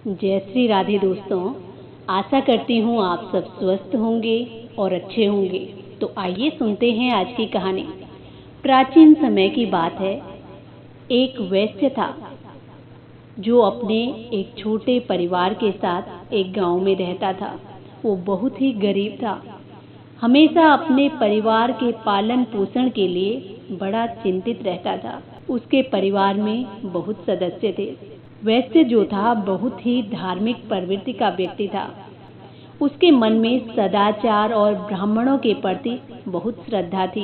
जय श्री राधे दोस्तों। आशा करती हूँ आप सब स्वस्थ होंगे और अच्छे होंगे। तो आइए सुनते हैं आज की कहानी। प्राचीन समय की बात है। एक वैश्य था जो अपने एक छोटे परिवार के साथ एक गांव में रहता था। वो बहुत ही गरीब था। हमेशा अपने परिवार के पालन पोषण के लिए बड़ा चिंतित रहता था। उसके परिवार में बहुत सदस्य थे। वैश्य जो था बहुत ही धार्मिक प्रवृत्ति का व्यक्ति था। उसके मन में सदाचार और ब्राह्मणों के प्रति बहुत श्रद्धा थी।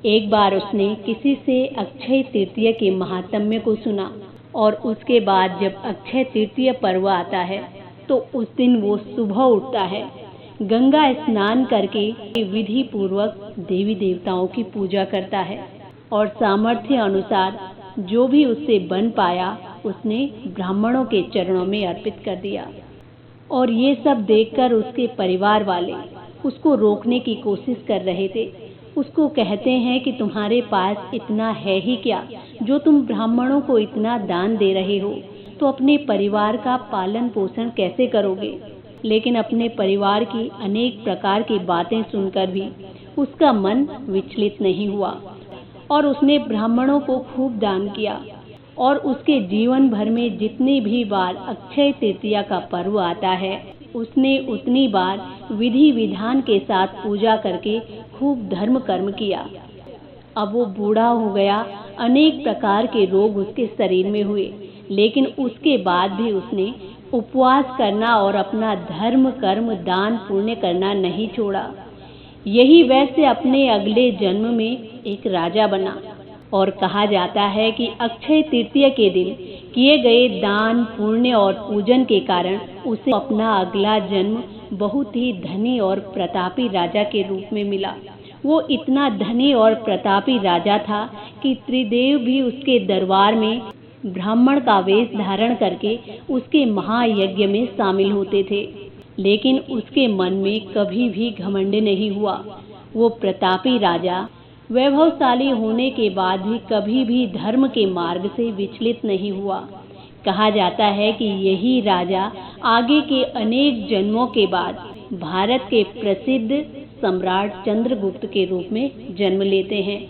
एक बार उसने किसी से अक्षय तृतीया के महात्म्य को सुना और उसके बाद जब अक्षय तृतीया पर्व आता है तो उस दिन वो सुबह उठता है, गंगा स्नान करके विधि पूर्वक देवी देवताओं की पूजा करता है और सामर्थ्य अनुसार जो भी उससे बन पाया उसने ब्राह्मणों के चरणों में अर्पित कर दिया। और ये सब देखकर उसके परिवार वाले उसको रोकने की कोशिश कर रहे थे। उसको कहते हैं कि तुम्हारे पास इतना है ही क्या जो तुम ब्राह्मणों को इतना दान दे रहे हो, तो अपने परिवार का पालन पोषण कैसे करोगे। लेकिन अपने परिवार की अनेक प्रकार की बातें सुनकर भी उसका मन विचलित नहीं हुआ और उसने ब्राह्मणों को खूब दान किया। और उसके जीवन भर में जितनी भी बार अक्षय तृतीया का पर्व आता है उसने उतनी बार विधि विधान के साथ पूजा करके खूब धर्म कर्म किया। अब वो बूढ़ा हो गया। अनेक प्रकार के रोग उसके शरीर में हुए, लेकिन उसके बाद भी उसने उपवास करना और अपना धर्म कर्म दान पुण्य करना नहीं छोड़ा। यही वैसे अपने अगले जन्म में एक राजा बना। और कहा जाता है कि अक्षय तृतीया के दिन किए गए दान पुण्य और पूजन के कारण उसे अपना अगला जन्म बहुत ही धनी और प्रतापी राजा के रूप में मिला। वो इतना धनी और प्रतापी राजा था कि त्रिदेव भी उसके दरबार में ब्राह्मण का वेश धारण करके उसके महायज्ञ में शामिल होते थे। लेकिन उसके मन में कभी भी घमंड नहीं हुआ। वो प्रतापी राजा वैभवशाली होने के बाद भी कभी भी धर्म के मार्ग से विचलित नहीं हुआ। कहा जाता है कि यही राजा आगे के अनेक जन्मों के बाद भारत के प्रसिद्ध सम्राट चंद्रगुप्त के रूप में जन्म लेते हैं।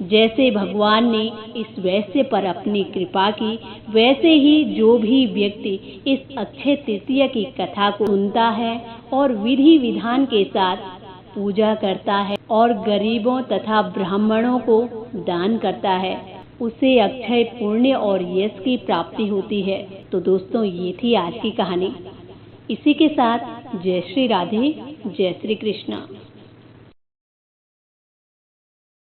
जैसे भगवान ने इस वैश्य पर अपनी कृपा की, वैसे ही जो भी व्यक्ति इस अक्षय तृतीया की कथा को सुनता है और विधि विधान के साथ पूजा करता है और गरीबों तथा ब्राह्मणों को दान करता है, उसे अक्षय पुण्य और यश की प्राप्ति होती है। तो दोस्तों, ये थी आज की कहानी। इसी के साथ जय श्री राधे, जय श्री कृष्णा।